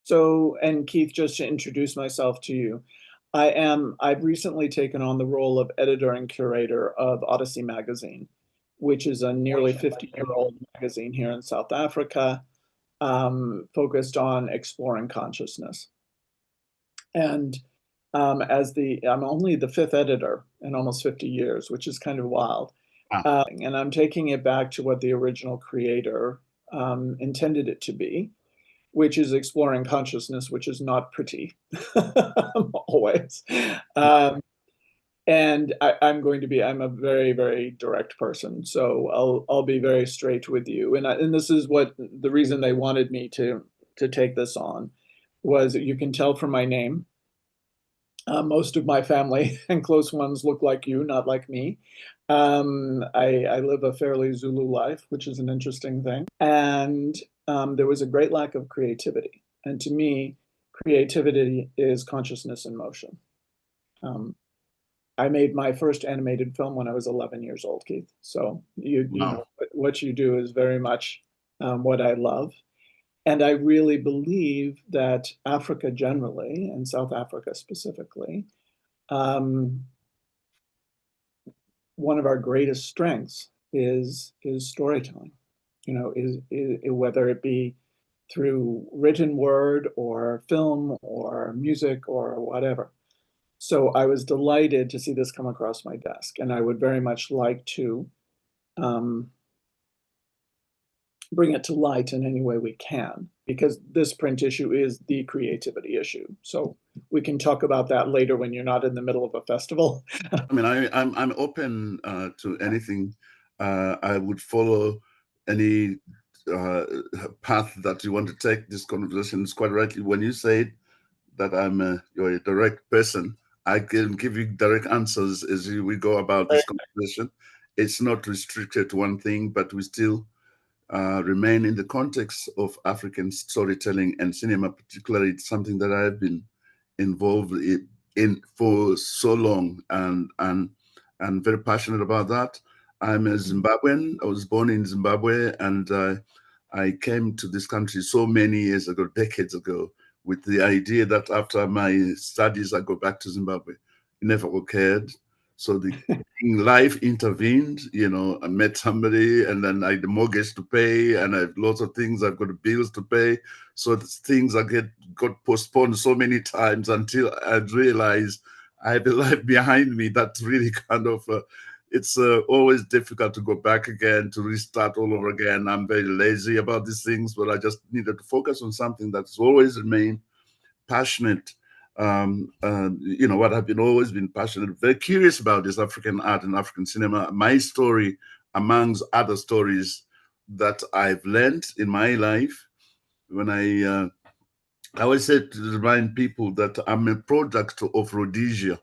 So, and Keith, just to introduce myself to you, I've recently taken on the role of editor and curator of Odyssey Magazine, which is a nearly 50-year-old magazine here in South Africa, focused on exploring consciousness. And I'm only the fifth editor in almost 50 years, which is kind of wild. And I'm taking it back to what the original creator intended it to be, which is exploring consciousness, which is not pretty always. And I'm a very, very direct person. So I'll be very straight with you. And this is what the reason they wanted me to take this on was that you can tell from my name. Most of my family and close ones look like you, not like me. I live a fairly Zulu life, which is an interesting thing. And there was a great lack of creativity. And to me, creativity is consciousness in motion. I made my first animated film when I was 11 years old, Keith. So you know, what you do is very much what I love. And I really believe that Africa generally, and South Africa specifically, one of our greatest strengths is storytelling. You know, is whether it be through written word or film or music or whatever. So I was delighted to see this come across my desk, and I would very much like to bring it to light in any way we can, because this print issue is the creativity issue. So we can talk about that later when you're not in the middle of a festival. I mean, I'm open to anything. I would follow any path that you want to take this conversation. It's quite rightly when you say that you're a direct person. I can give you direct answers as we go about this conversation. It's not restricted to one thing, but we still remain in the context of African storytelling and cinema. Particularly, it's something that I've been involved in for so long, and very passionate about that. I'm a Zimbabwean. I was born in Zimbabwe, and I came to this country so many years ago, decades ago, with the idea that after my studies, I go back to Zimbabwe. It never occurred. So the life intervened, you know, I met somebody, and then I had a mortgage to pay, and I have lots of things. I've got bills to pay. So things got postponed so many times until I realized I have a life behind me that's really kind of, it's always difficult to go back again, to restart all over again. I'm very lazy about these things, but I just needed to focus on something that's always remained passionate. You know, what I've always been passionate, very curious about is African art and African cinema. My story, amongst other stories that I've learned in my life, when I always say to remind people that I'm a product of Rhodesia,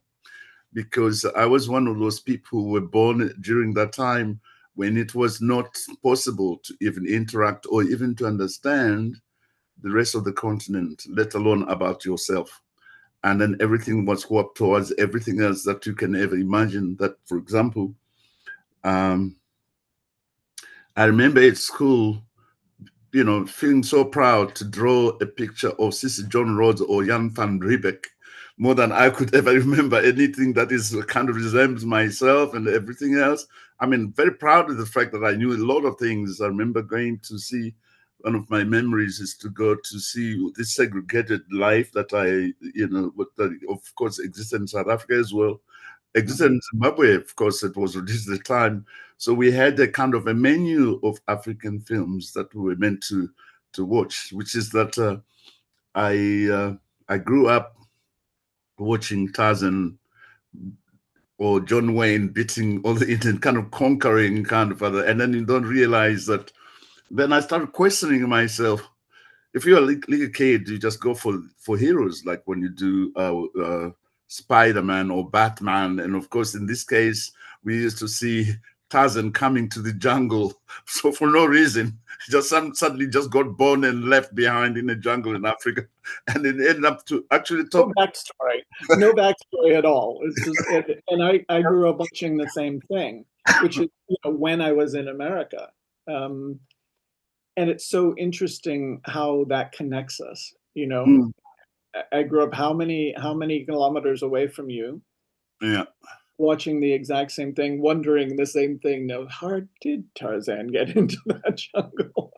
because I was one of those people who were born during that time when it was not possible to even interact or even to understand the rest of the continent, let alone about yourself. And then everything was warped towards everything else that you can ever imagine. That, for example, I remember at school, you know, feeling so proud to draw a picture of Sissy John Rhodes or Jan van Riebeck, more than I could ever remember anything that is kind of resembles myself and everything else. I mean, very proud of the fact that I knew a lot of things. I remember going to see, one of my memories is to go to see this segregated life that you know, that of course existed in South Africa as well. Existed in Zimbabwe, of course, it was reduced at the time. So we had a kind of a menu of African films that we were meant to watch, which is that I grew up watching Tarzan or John Wayne beating all the Indian, kind of conquering kind of other, and then you don't realize that. Then I started questioning myself. If you're a little kid, you just go for heroes, like when you do Spider-Man or Batman. And of course, in this case, we used to see Tarzan coming to the jungle. So for no reason, he just suddenly just got born and left behind in the jungle in Africa. And it ended up to actually talk. No backstory at all. It's just, and I grew up watching the same thing, which is, you know, when I was in America. And it's so interesting how that connects us. You know, Mm, I grew up how many kilometers away from you, yeah. watching the exact same thing, wondering the same thing. Now, how did Tarzan get into that jungle?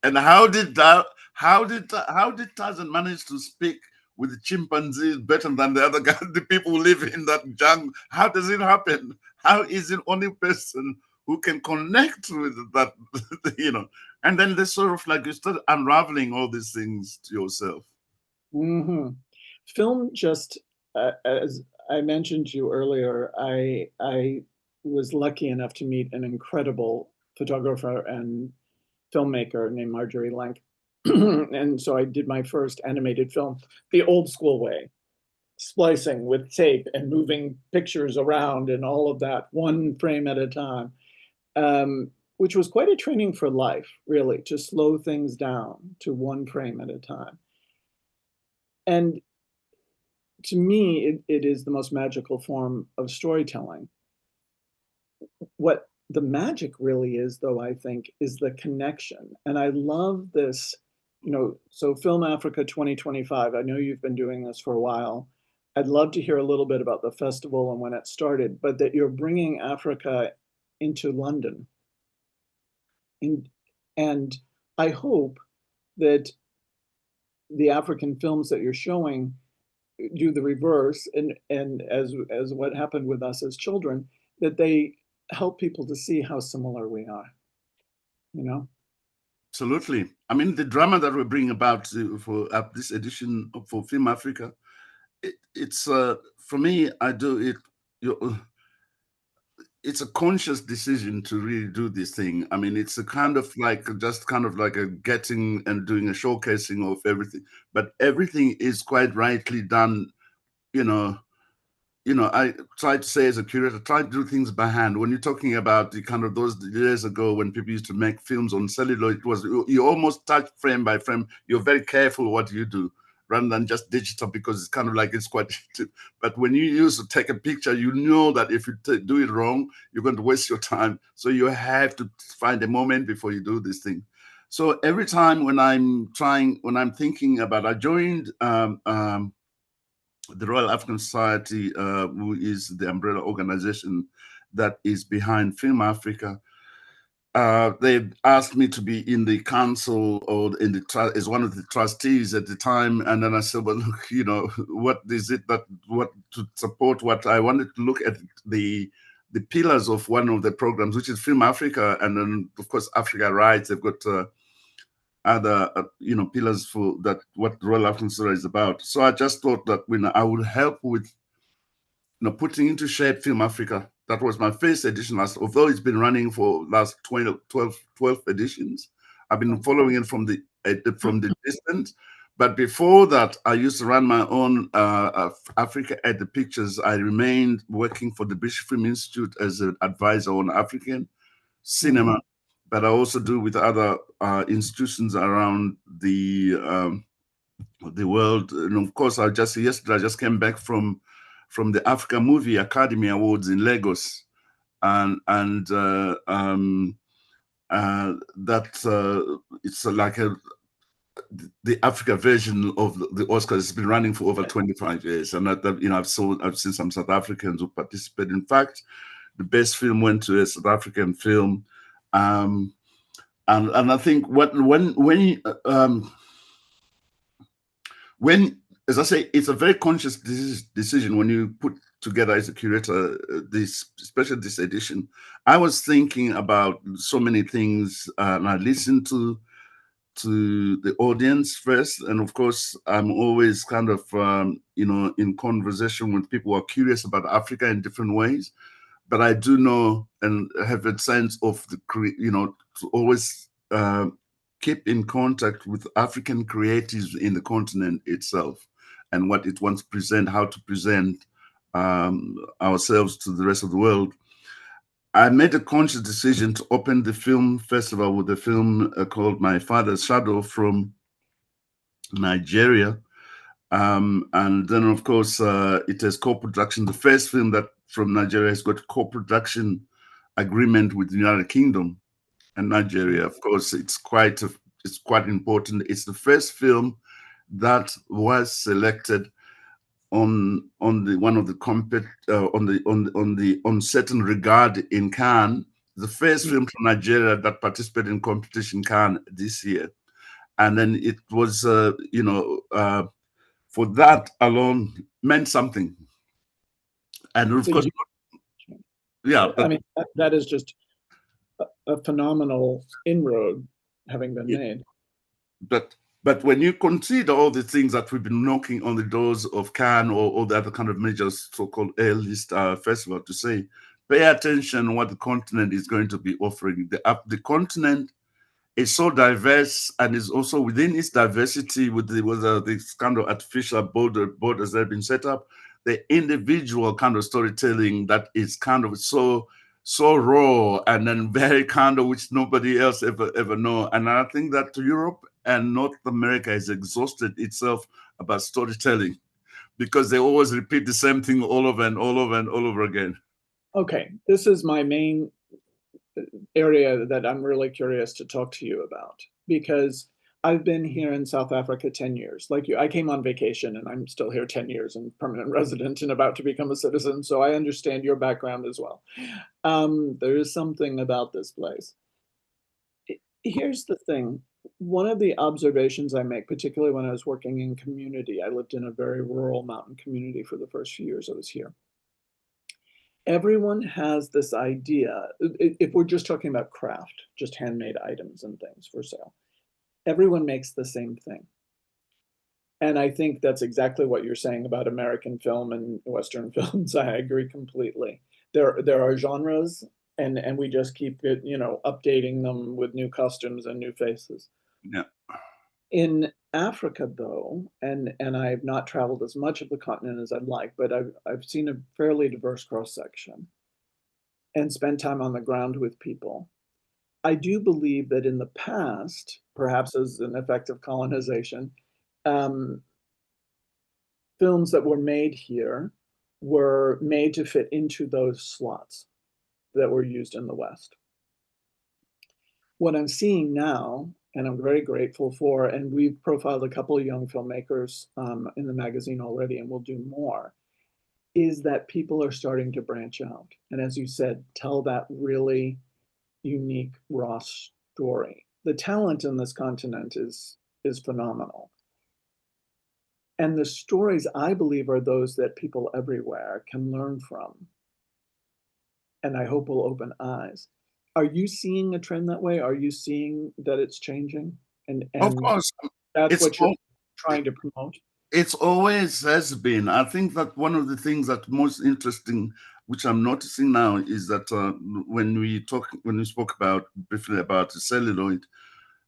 And how did Tarzan manage to speak with the chimpanzees better than the other guys, the people who live in that jungle? How does it happen? How is it only person who can connect with that, you know? And then they sort of like you start unraveling all these things to yourself. Hmm. Film just, as I mentioned to you earlier, I was lucky enough to meet an incredible photographer and filmmaker named Marjorie Lenk. And so I did my first animated film the old school way, splicing with tape and moving pictures around and all of that, one frame at a time, which was quite a training for life, really, to slow things down to one frame at a time. And to me, it is the most magical form of storytelling. What the magic really is, though, I think, is the connection. And I love this, so Film Africa 2025, I know you've been doing this for a while. I'd love to hear a little bit about the festival and when it started, but that you're bringing Africa into London. And I hope that the African films that you're showing do the reverse, and as what happened with us as children, that they help people to see how similar we are, you know. Absolutely. I mean, the drama that we bring about for this edition for Film Africa, it's for me. I do it. You, it's a conscious decision to really do this thing. I mean, it's a kind of like just kind of like a getting and doing a showcasing of everything, but everything is quite rightly done. You know, I try to say as a curator, try to do things by hand. When you're talking about the kind of those years ago when people used to make films on celluloid, it was you almost touch frame by frame. You're very careful what you do rather than just digital because it's kind of like it's quite. But when you use to take a picture, you know that if you do it wrong, you're going to waste your time. So you have to find a moment before you do this thing. So every time when I'm thinking about, I joined. The Royal African Society, who is the umbrella organization that is behind Film Africa. They asked me to be in the council or in the as one of the trustees at the time, and then I said, "Well, look, what is it what to support? What I wanted to look at the pillars of one of the programs, which is Film Africa, and then of course Africa Rights. They've got." Other pillars for that what Royal African Society is about. So I just thought that I would help with putting into shape Film Africa. That was my first edition although it's been running for last 12 editions. I've been following it from the distance. But before that, I used to run my own Africa at the Pictures. I remained working for the British Film Institute as an advisor on African cinema. Mm-hmm. But I also do with other institutions around the world. And of course, yesterday I just came back from the Africa Movie Academy Awards in Lagos, and that it's like the Africa version of the Oscars. Has been running for over 25 years, and I've seen some South Africans who participated. In fact, the best film went to a South African film. And I think when, as I say, it's a very conscious decision when you put together as a curator especially this edition. I was thinking about so many things, and I listened to the audience first, and of course, I'm always kind of in conversation with people who are curious about Africa in different ways. But I do know and have a sense of to always keep in contact with African creatives in the continent itself and what it wants to present, how to present ourselves to the rest of the world. I made a conscious decision to open the film festival with a film called My Father's Shadow from Nigeria. And then, of course, it has co-production. The first film that from Nigeria has got co-production agreement with the United Kingdom and Nigeria. Of course, it's quite is quite important. It's the first film that was selected on the one of the on certain regard in Cannes, the first film from Nigeria that participated in competition Cannes this year. And then it was for that alone meant something. And of course, yeah, I mean, that is just a phenomenal inroad having been made. But when you consider all the things that we've been knocking on the doors of Cannes or all the other kind of major so-called A-list festival to say, pay attention what the continent is going to be offering. The continent is so diverse, and is also within its diversity with this kind of artificial borders that have been set up, the individual kind of storytelling that is kind of so raw and then very kind of which nobody else ever know. And I think that Europe and North America has exhausted itself about storytelling because they always repeat the same thing all over and all over and all over again. Okay, this is my main area that I'm really curious to talk to you about, because I've been here in South Africa 10 years. Like you, I came on vacation and I'm still here 10 years and permanent resident and about to become a citizen. So I understand your background as well. There is something about this place. Here's the thing. One of the observations I make, particularly when I was working in community, I lived in a very rural mountain community for the first few years I was here. Everyone has this idea, if we're just talking about craft, just handmade items and things for sale, everyone makes the same thing. And I think that's exactly what you're saying about American film and Western films. I agree completely. There are genres, and we just keep it, updating them with new costumes and new faces. Yeah. In Africa, though, and I've not traveled as much of the continent as I'd like, but I've seen a fairly diverse cross section and spent time on the ground with people. I do believe that in the past, perhaps as an effect of colonization, films that were made here were made to fit into those slots that were used in the West. What I'm seeing now, and I'm very grateful for, and we've profiled a couple of young filmmakers in the magazine already, and we'll do more, is that people are starting to branch out. And as you said, tell that really unique, raw story. The talent in this continent is phenomenal. And the stories, I believe, are those that people everywhere can learn from. And I hope will open eyes. Are you seeing a trend that way? Are you seeing that it's changing? And Of course, that's what you're trying to promote? It's always has been. I think that one of the things that most interesting, which I'm noticing now, is that when we spoke briefly about celluloid,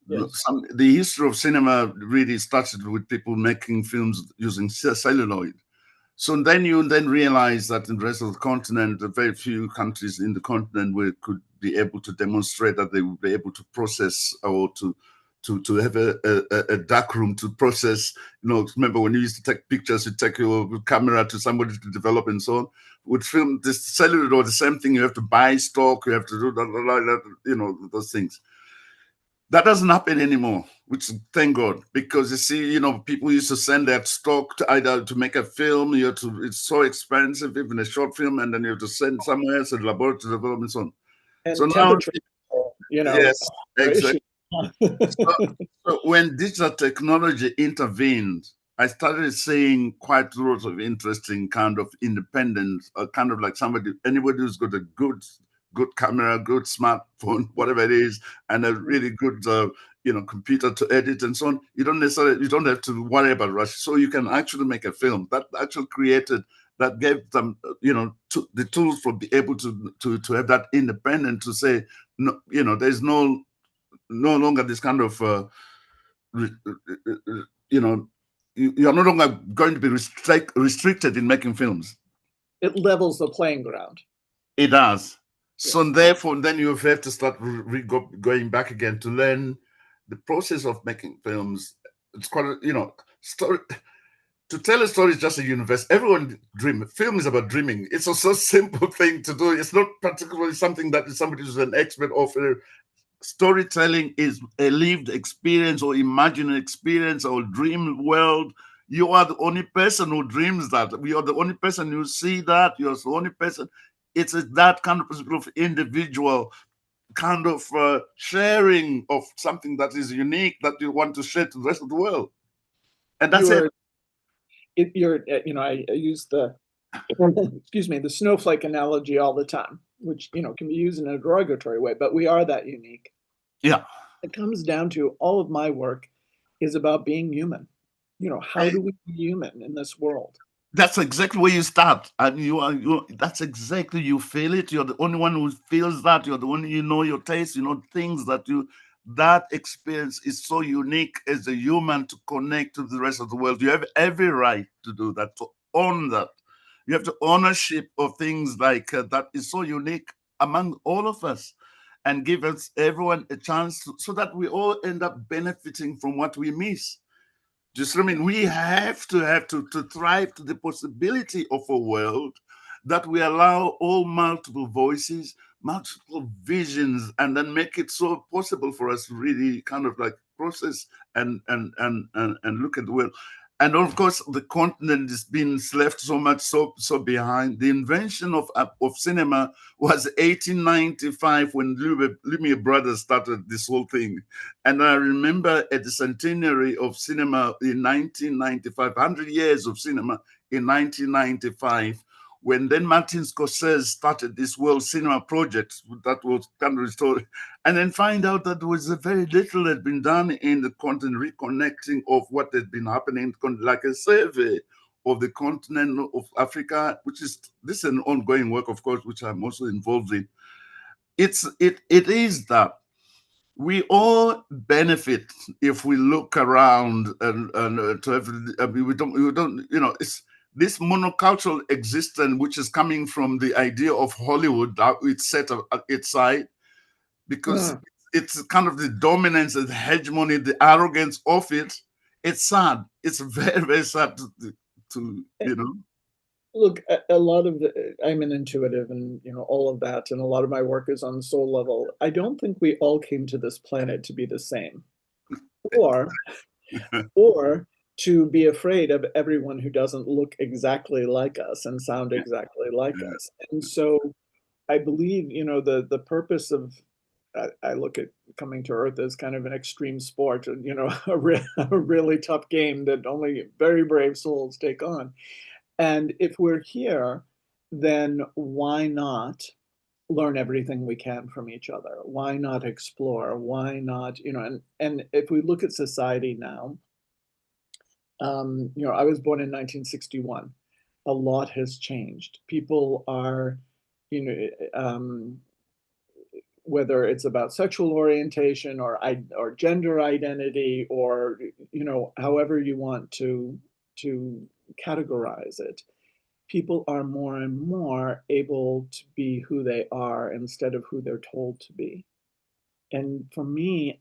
Yes. the history of cinema really started with people making films using celluloid. So then you realize that in the rest of the continent, the very few countries in the continent where could be able to demonstrate that they would be able to process or to have a dark room to process. Remember when you used to take pictures, you take your camera to somebody to develop and so on. With film, this celluloid or the same thing, you have to buy stock, you have to do that, those things. That doesn't happen anymore, which thank God, because you see, people used to send their stock to either to make a film, it's so expensive, even a short film, and then you have to send somewhere else, a laboratory to develop and so on. And so temperature, now, yes, exactly. So when digital technology intervened, I started seeing quite lots of interesting kind of independence, kind of like anybody who's got a good camera, good smartphone, whatever it is, and a really good computer to edit and so on. You don't have to worry about rush. So you can actually make a film that actually that gave them the tools for be able to have that independent to say no, there's no longer this kind of you're no longer going to be restricted in making films. It levels the playing ground. It does. So therefore, then you have to start going back again to learn the process of making films. It's quite story. To tell a story is just a universe. Everyone dreams. Film is about dreaming. It's a so simple thing to do. It's not particularly something that somebody who's an expert of. Storytelling is a lived experience or imagined experience or dream world. You are the only person who dreams that. You are the only person who see that. You're the only person. It's that kind of individual kind of sharing of something that is unique that you want to share to the rest of the world. And that's it. You're, I use the, excuse me, the snowflake analogy all the time, which, can be used in a derogatory way, but we are that unique. Yeah. It comes down to all of my work is about being human. How do we be human in this world? That's exactly where you start, and that's exactly, you feel it. You're the only one who feels that. You're the one, your taste, things that experience is so unique as a human to connect to the rest of the world. You have every right to do that, to own that. You have the ownership of things like that is so unique among all of us, and give us everyone a chance so that we all end up benefiting from what we miss. Just, I mean, we have to thrive to the possibility of a world that we allow all multiple voices, multiple visions, and then make it so possible for us to really kind of like process and look at the world. And of course, the continent is being left so much so behind. The invention of cinema was 1895 when Lumiere brothers started this whole thing. And I remember at the centenary of cinema in 1995, 100 years of cinema in 1995, when then Martin Scorsese started this World Cinema Project that was kind of restored, and then find out that there was very little that had been done in the continent, reconnecting of what had been happening, like a survey of the continent of Africa, which is, this is an ongoing work, of course, which I'm also involved in. It is that we all benefit if we look around and to every, I mean, we don't, it's this monocultural existence which is coming from the idea of Hollywood that it's set at its side, because it's kind of the dominance and the hegemony, the arrogance of it. It's sad. It's very, very sad to Look, a lot of I'm an intuitive and, all of that, and a lot of my work is on the soul level. I don't think we all came to this planet to be the same, or to be afraid of everyone who doesn't look exactly like us and sound exactly like us. And so I believe, the purpose of, I look at coming to Earth as kind of an extreme sport, a really tough game that only very brave souls take on. And if we're here, then why not learn everything we can from each other? Why not explore? Why not, and if we look at society now, I was born in 1961. A lot has changed. People are, you know, whether it's about sexual orientation or gender identity, or however you want to categorize it, people are more and more able to be who they are instead of who they're told to be. And for me,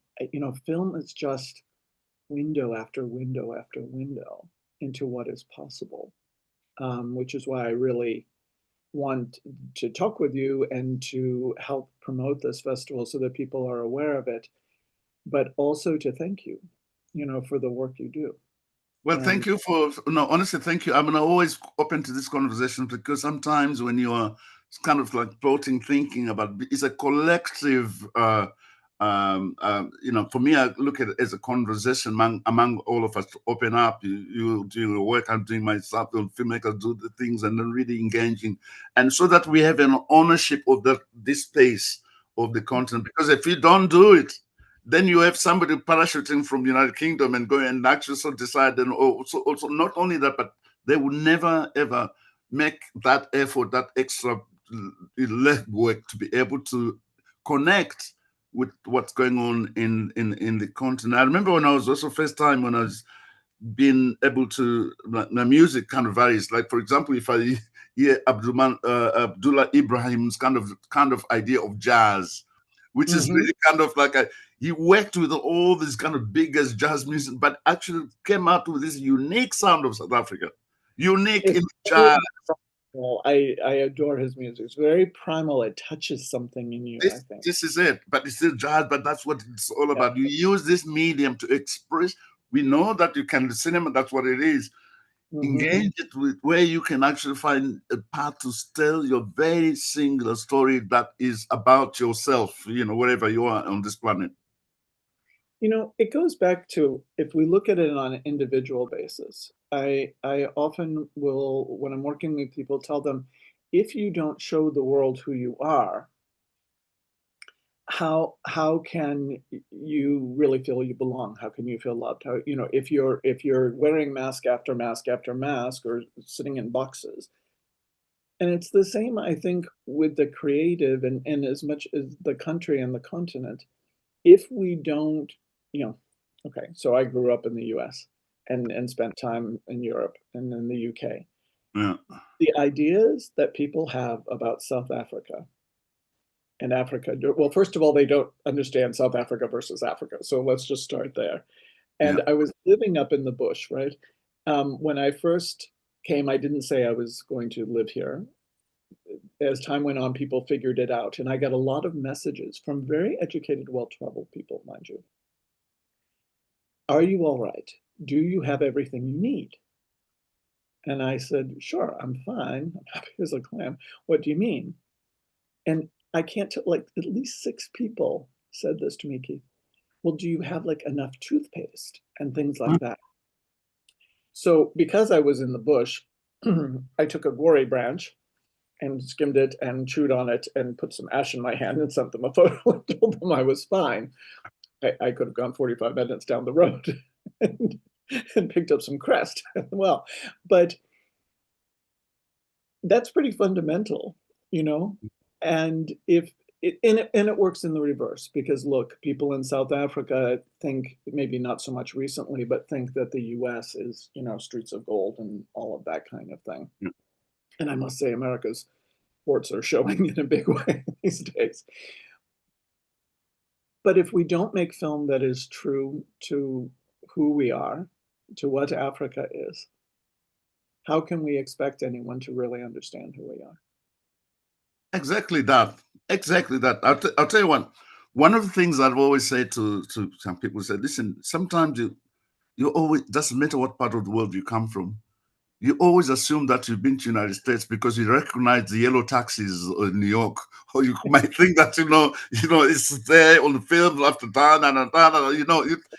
film is just window after window after window into what is possible, which is why I really want to talk with you and to help promote this festival so that people are aware of it, but also to thank you, for the work you do. Well, And thank you for, no, honestly, thank you. I mean, I'm always open to this conversation, because sometimes when you are kind of like floating, thinking about, it's a collective, for me, I look at it as a conversation among all of us to open up. You do your work, I'm doing my stuff, the filmmakers do the things, and then really engaging. And so that we have an ownership of this space of the continent, because if you don't do it, then you have somebody parachuting from the United Kingdom and going and actually so decide, and also not only that, but they will never ever make that effort, that extra legwork to be able to connect with what's going on in the continent. I remember when I was also first time when I was being able to, my music kind of varies. Like, for example, if I hear Abdullah Ibrahim's kind of idea of jazz, which is really kind of like he worked with all these kind of biggest jazz music, but actually came out with this unique sound of South Africa, unique in jazz. Well, I adore his music. It's very primal. It touches something in you, I think. This is it, but it's still jazz, but that's what it's all Yeah. about. You use this medium to express. We know that you can, the cinema, that's what it is. Mhm. Engage it with where you can actually find a path to tell your very singular story that is about yourself, wherever you are on this planet. It goes back to if we look at it on an individual basis. I often will, when I'm working with people, tell them, if you don't show the world who you are, how can you really feel you belong? How can you feel loved? How, if you're wearing mask after mask after mask or sitting in boxes. And it's the same, I think, with the creative and as much as the country and the continent. If we don't, okay, so I grew up in the US and spent time in Europe and in the UK. Yeah. The ideas that people have about South Africa and Africa, well, first of all, they don't understand South Africa versus Africa. So let's just start there. Yeah. And I was living up in the bush, right? When I first came, I didn't say I was going to live here. As time went on, people figured it out. And I got a lot of messages from very educated, well-traveled people, mind you. Are you all right? Do you have everything you need? And I said, sure, I'm fine. I'm happy as a clam. What do you mean? And I can't tell, like at least 6 people said this to me, Keith. Well, do you have like enough toothpaste and things like that? So because I was in the bush, I took a gourd branch and skimmed it and chewed on it and put some ash in my hand and sent them a photo and told them I was fine. I could have gone 45 minutes down the road and, and picked up some Crest. Well, but that's pretty fundamental, you know? And if it works in the reverse because look, people in South Africa think, maybe not so much recently, but think that the US is, streets of gold and all of that kind of thing. Yeah. And I must say, America's ports are showing in a big way these days. But if we don't make film that is true to who we are, to what Africa is, how can we expect anyone to really understand who we are? Exactly that. Exactly that. I'll tell you what. One of the things I've always said to some people, say, listen, sometimes you always, doesn't matter what part of the world you come from, you always assume that you've been to the United States because you recognize the yellow taxis in New York, or you might think that it's there on the film after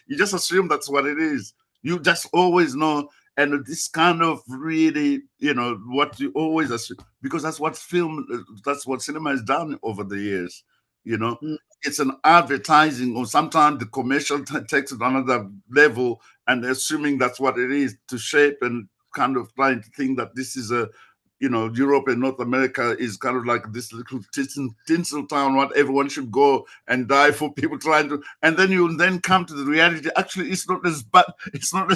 you just assume that's what it is. You just always know, and this kind of really, what you always assume, because that's what cinema has done over the years. You know, Mm. it's an advertising, or sometimes the commercial takes it another level, and assuming that's what it is to shape and kind of trying to think that this is Europe and North America is kind of like this little tinsel town what everyone should go and die for, people trying to, and then you then come to the reality. Actually, it's not as bad. It's not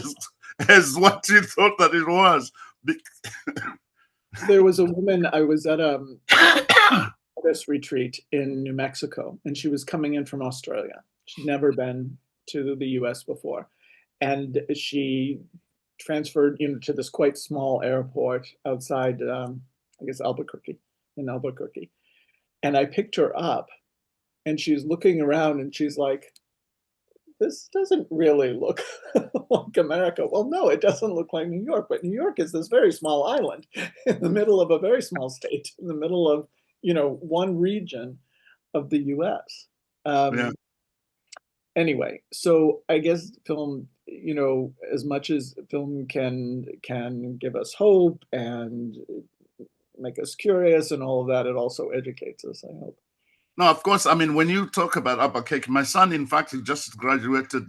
as what you thought that it was. There was a woman, I was at this retreat in New Mexico, and she was coming in from Australia. She'd never been to the US before. And she transferred, to this quite small airport outside, I guess, in Albuquerque. And I picked her up, and she's looking around, and she's like, this doesn't really look like America. Well, no, it doesn't look like New York, but New York is this very small island in the middle of a very small state, in the middle of, one region of the US. Yeah. Anyway, so I guess film, as much as film can give us hope and make us curious and all of that, it also educates us, I hope. No, of course. I mean, when you talk about Albuquerque, my son, in fact, he just graduated.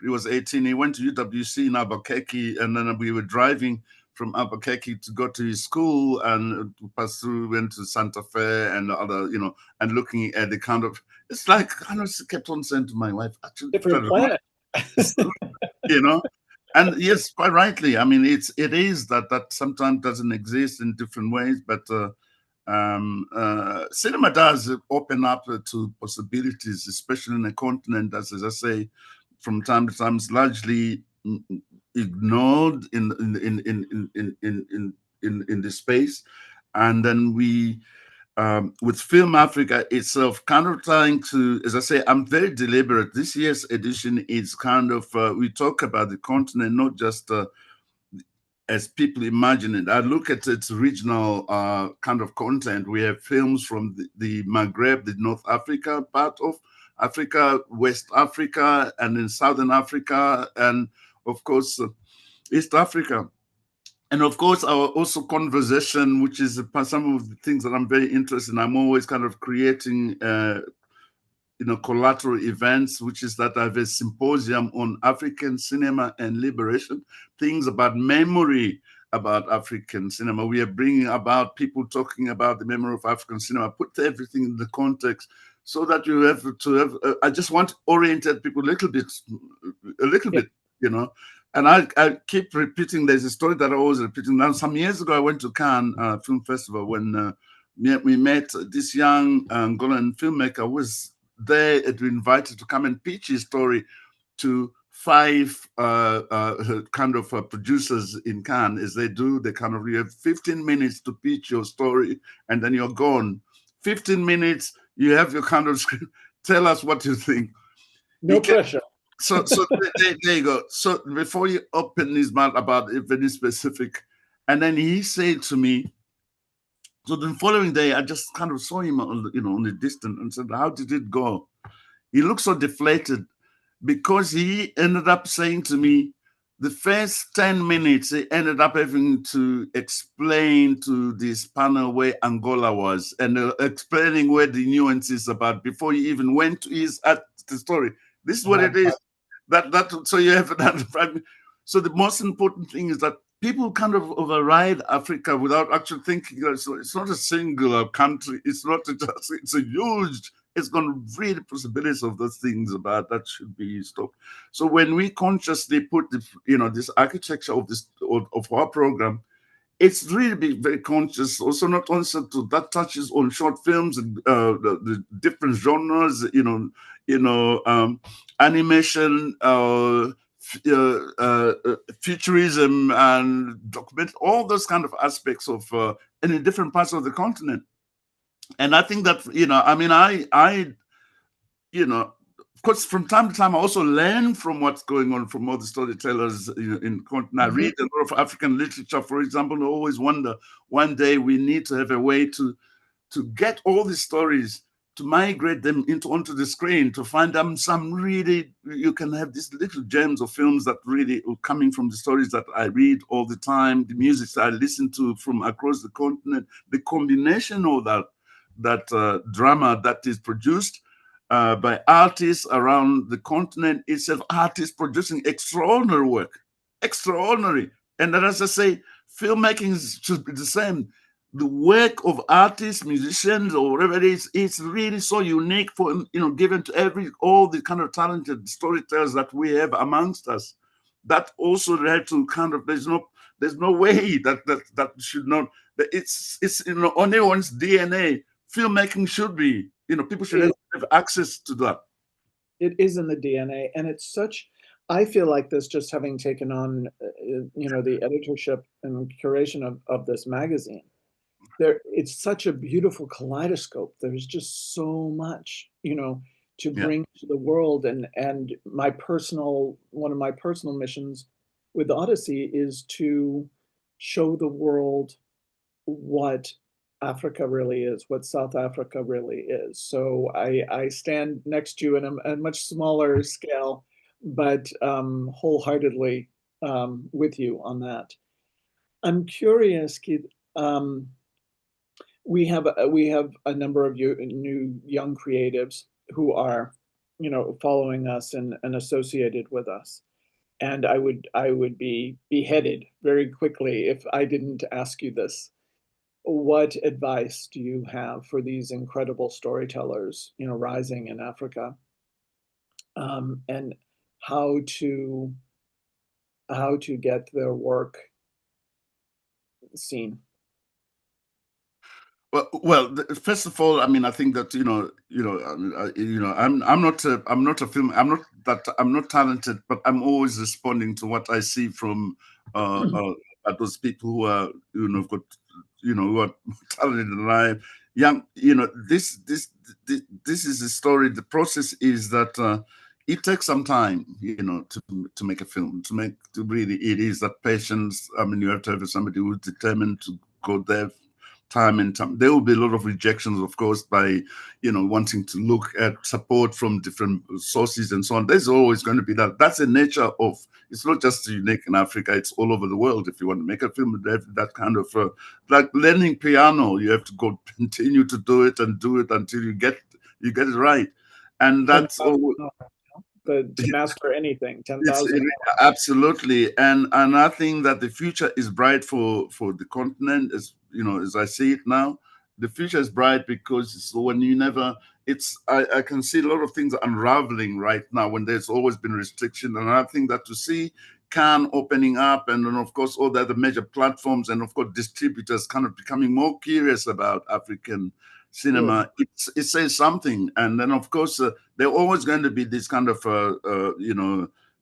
He was 18. He went to UWC in Albuquerque, and then we were driving from Albuquerque to go to his school and pass through, went to Santa Fe and other, and looking at the kind of, it's like, I just kept on saying to my wife, actually, Different planet. you know, and yes, quite rightly. I mean, it is that sometimes doesn't exist in different ways, but cinema does open up to possibilities, especially in a continent that's, as I say, from time to time, is largely ignored in this space. And then we, with Film Africa itself, kind of trying to, as I say, I'm very deliberate. This year's edition is kind of, we talk about the continent, not just as people imagine it. I look at its regional kind of content. We have films from the Maghreb, the North Africa part of Africa, West Africa, and in Southern Africa, and of course, East Africa. And of course, our also conversation, which is some of the things that I'm very interested in. I'm always kind of creating collateral events, which is that I have a symposium on African cinema and liberation, things about memory about African cinema. We are bringing about people talking about the memory of African cinema, put everything in the context so that you have to have, I just want to orientate people a little bit, And I keep repeating, there's a story that I always repeating. Now, some years ago, I went to Cannes Film Festival when we met this young Angolan filmmaker who was there, invited to come and pitch his story to 5 kind of producers in Cannes. As they do, they kind of, you have 15 minutes to pitch your story and then you're gone. 15 minutes, you have your kind of tell us what you think. No pressure. So there you go. So before you open his mouth about it, very specific, and then he said to me, so the following day, I just kind of saw him on the distance and said, how did it go? He looked so deflated because he ended up saying to me, the first 10 minutes, he ended up having to explain to this panel where Angola was and explaining where the nuances about before he even went to the story. This is what it is. So you have that. So the most important thing is that people kind of override Africa without actually thinking. It's not a singular country. It's not just. It's a huge. It's going to read the possibilities of those things about that should be stopped. So when we consciously put this architecture of our program, it's really being very conscious. Also, not only that touches on short films and the different genres. Animation, futurism, and document, all those kind of aspects of in different parts of the continent. And I think that of course, from time to time, I also learn from what's going on from all the storytellers in continent. I read a lot of African literature, for example. I always wonder, one day we need to have a way to get all these stories, to migrate them onto the screen, to find them some really, you can have these little gems of films that really are coming from the stories that I read all the time, the music that I listen to from across the continent, the combination of that drama that is produced by artists around the continent itself, artists producing extraordinary work, extraordinary. And then, as I say, filmmaking should be the same. The work of artists, musicians, or whatever it is, it's really so unique for given to all the kind of talented storytellers that we have amongst us. That also had to kind of there's no way that should not. It's on everyone's DNA. Filmmaking should be. People should have access to that. It is in the DNA, and it's such. I feel like this just having taken on, the editorship and curation of this magazine. It's such a beautiful kaleidoscope. There's just so much, to bring to the world. And one of my personal missions with Odyssey is to show the world what Africa really is, what South Africa really is. So I stand next to you in a much smaller scale, but wholeheartedly with you on that. I'm curious, Keith. We have a number of new young creatives who are, following us and associated with us. And I would be beheaded very quickly if I didn't ask you this. What advice do you have for these incredible storytellers, rising in Africa, and how to get their work seen? Well, first of all, I mean, I think that I'm not talented, but I'm always responding to what I see from about those people who are, got, who are talented and young. This is a story. The process is that it takes some time, to make a film. To really, it is that patience. I mean, you have to have somebody who's determined to go there time and time. There will be a lot of rejections, of course, by wanting to look at support from different sources and so on. There's always going to be that. That's the nature of. It's not just unique in Africa. It's all over the world. If you want to make a film, that kind of like learning piano, you have to continue to do it until you get it right, and that's all. To master anything, 10,000. Absolutely, and I think that the future is bright for the continent, as I see it now. The future is bright because I can see a lot of things unraveling right now when there's always been restriction, and I think that to see Cannes opening up, and then of course all the other major platforms, and of course distributors kind of becoming more curious about African cinema, it says something. And then of course there are always going to be this kind of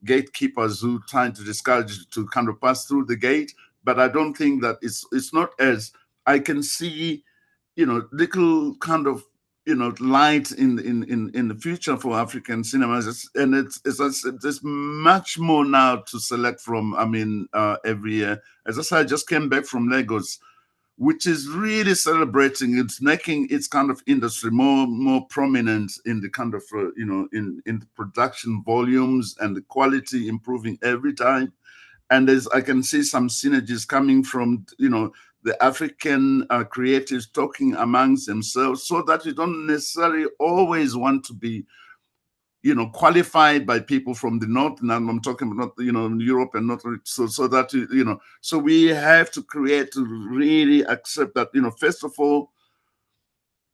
gatekeepers who trying to discourage to kind of pass through the gate. But I don't think that it's not as I can see, little kind of light in the future for African cinemas. And there's much more now to select from. I mean, every year, as I said, I just came back from Lagos, which is really celebrating. It's making its kind of industry more prominent in the kind of in the production volumes, and the quality improving every time. And I can see some synergies coming from the African creatives talking amongst themselves, so that you don't necessarily always want to be qualified by people from the north. And I'm talking about Europe and not so that so we have to create to really accept that first of all,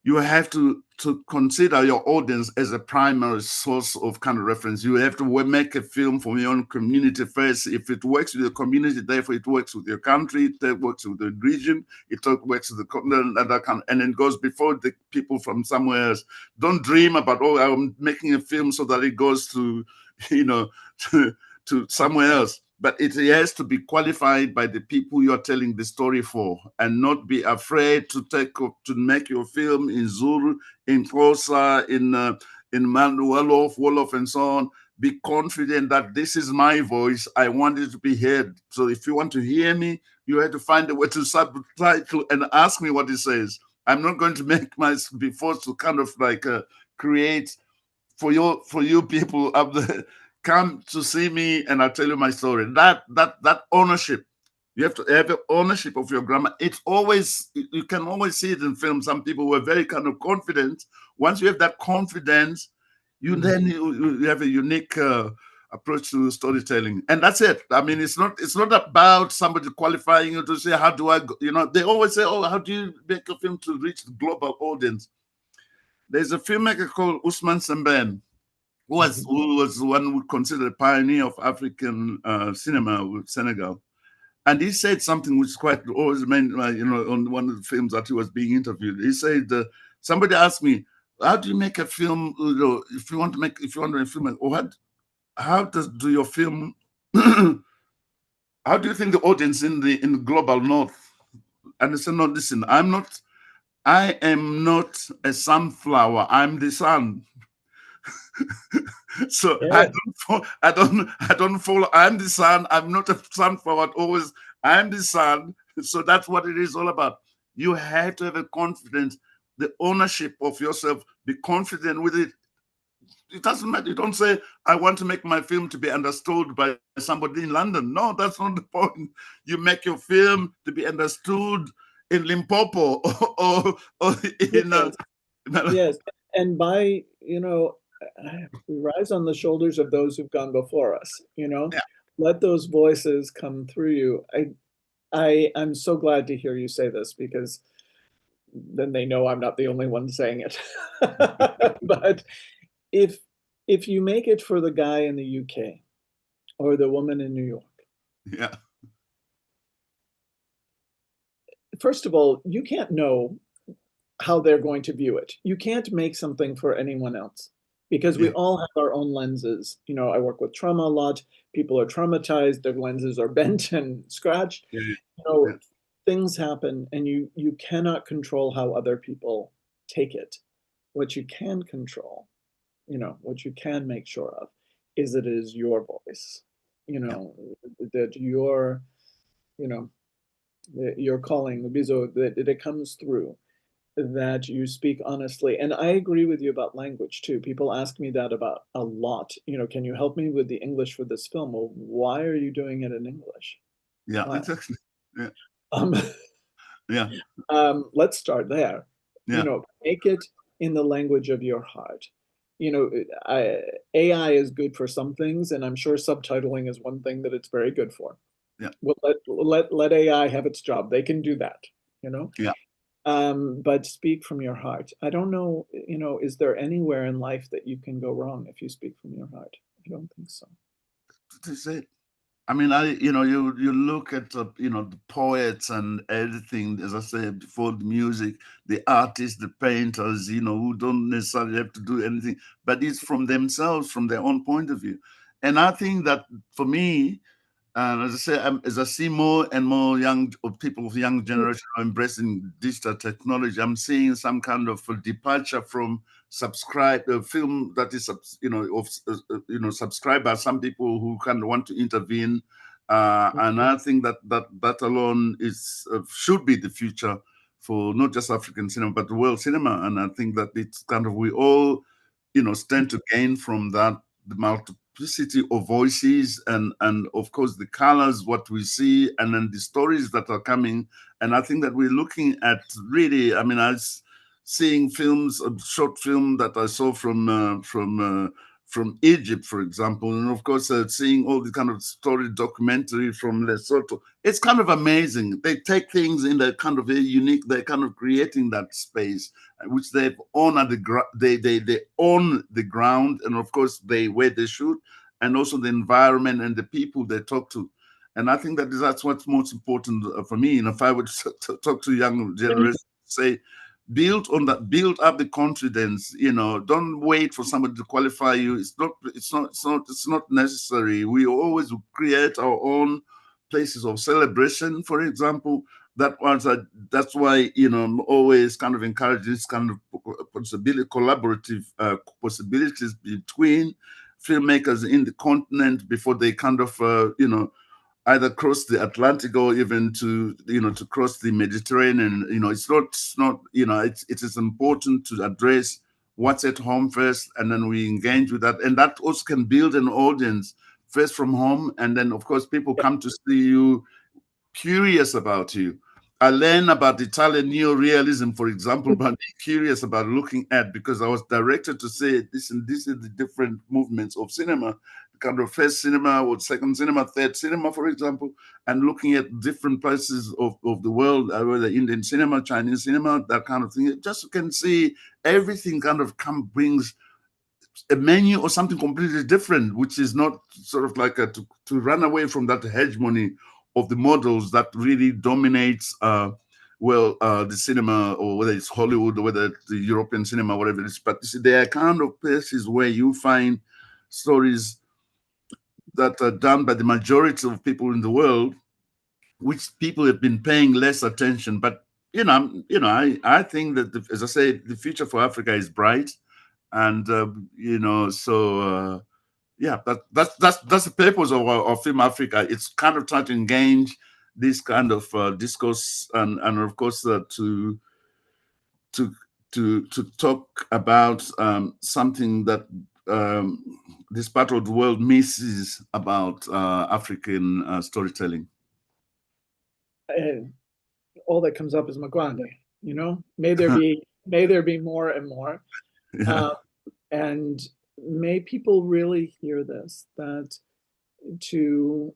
you have to consider your audience as a primary source of kind of reference. You have to make a film for your own community first. If it works with your community, therefore it works with your country, it works with the region, it works with the continent, and then goes before the people from somewhere else. Don't dream about, I'm making a film so that it goes to to somewhere else. But it has to be qualified by the people you're telling the story for, and not be afraid to make your film in Zulu, in Xhosa, in Wolof, and so on. Be confident that this is my voice. I want it to be heard. So if you want to hear me, you have to find a way to subtitle and ask me what it says. I'm not going to be forced to kind of like create for you people up there. Come to see me and I'll tell you my story. That ownership, you have to have ownership of your grammar. It's always, you can always see it in film. Some people were very kind of confident. Once you have that confidence, you have a unique approach to storytelling, and that's it. I mean, it's not about somebody qualifying you to say, how do I go? They always say, how do you make a film to reach the global audience? There's a filmmaker called Ousmane Sembène, who was the one we considered a pioneer of African cinema with Senegal. And he said something which quite always meant, on one of the films that he was being interviewed. He said, somebody asked me, how do you make a film, if you want to make a film, or how do your film, how do you think the audience in the global north? And I said, no, listen, I am not a sunflower, I'm the sun. So yeah. I don't follow. I'm the sun. I'm not a sunflower. Always, I'm the sun. So that's what it is all about. You have to have a confidence, the ownership of yourself. Be confident with it. It doesn't matter. You don't say, I want to make my film to be understood by somebody in London. No, that's not the point. You make your film to be understood in Limpopo or in yes. And by we rise on the shoulders of those who've gone before us. Yeah. Let those voices come through you. I'm so glad to hear you say this, because then they know I'm not the only one saying it. But if you make it for the guy in the UK or the woman in New York, yeah, first of all, you can't know how they're going to view it. You can't make something for anyone else. because we Yeah. all have our own lenses. You know, I work with trauma a lot. People are traumatized, their lenses are bent and scratched. Yeah. You know, Yeah. things happen and you cannot control how other people take it. What you can control, you know, what you can make sure of is that it is your voice, you Yeah. know, that your, you know, your calling, Bizo, that it comes through, that you speak honestly. And I agree with you about language too. People ask me that about a lot. You know, can you help me with the English for this film? Well, why are you doing it in English? Yeah. Why? Exactly. Yeah. Um, Yeah. let's start there. You Yeah. know, make it in the language of your heart. You know, AI is good for some things, and I'm sure subtitling is one thing that it's very good for. Yeah. Well, let AI have its job. They can do that, you know. Yeah. But speak from your heart. I don't know, you know, is there anywhere in life that you can go wrong if you speak from your heart? I don't think so. That's it. I mean, you look at the poets and everything. As I said before, the music, the artists, the painters, who don't necessarily have to do anything, but it's from themselves, from their own point of view. And I think that for me, and as I say, as I see more and more young or people of young generation are embracing digital technology, I'm seeing some kind of a departure from film that is, subscribers. Some people who kind of want to intervene, and I think that alone is should be the future for not just African cinema but world cinema. And I think that it's kind of we all, stand to gain from that, the multiplicity of voices and of course the colors, what we see, and then the stories that are coming. And I think that we're looking at really, I mean, I was seeing films, a short film that I saw from Egypt, for example, and of course seeing all the kind of story documentary from Lesotho. It's kind of amazing. They take things in that kind of very unique, they're kind of creating that space which they've owned at the they own the ground, and of course they where they shoot, and also the environment and the people they talk to. And I think that's what's most important for me. And if I would talk to young generation, say, build on that, build up the confidence. Don't wait for somebody to qualify you. It's not necessary. We always create our own places of celebration, for example. That's why I'm always kind of encouraging this kind of collaborative possibilities between filmmakers in the continent before they kind of either cross the Atlantic or even to cross the Mediterranean. It's not it is important to address what's at home first, and then we engage with that, and that also can build an audience first from home, and then of course people come to see you curious about you. I learned about Italian neorealism, for example, but curious about looking at, because I was directed to say this, and this is the different movements of cinema, kind of first cinema or second cinema, third cinema, for example, and looking at different places of the world, whether Indian cinema, Chinese cinema, that kind of thing. It just can see everything kind of brings a menu or something completely different, which is not sort of like to run away from that hegemony of the models that really dominates the cinema, or whether it's Hollywood or whether it's the European cinema, whatever it is. But you see, there are kind of places where you find stories that are done by the majority of people in the world, which people have been paying less attention. But I think that as I say, the future for Africa is bright, and yeah, that's the purpose of Film Africa. It's kind of trying to engage this kind of discourse, and of course to to talk about something that um, this part of the world misses about African storytelling. And all that comes up is Magwande, you know? May there be more and more. Yeah, Uh, and may people really hear this, that to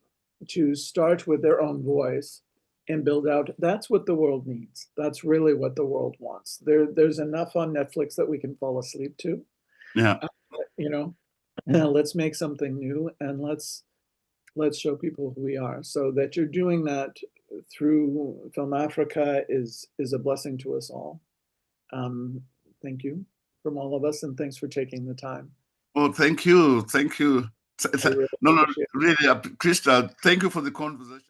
to start with their own voice and build out, that's what the world needs. That's really what the world wants. There's enough on Netflix that we can fall asleep to. yeah, Uh, you know, let's make something new, and let's show people who we are. So that you're doing that through Film Africa is a blessing to us all. Um, Thank you from all of us, and thanks for taking the time. Oh, thank you. Thank you. I really No, appreciate it. really, Christa, thank you for the conversation.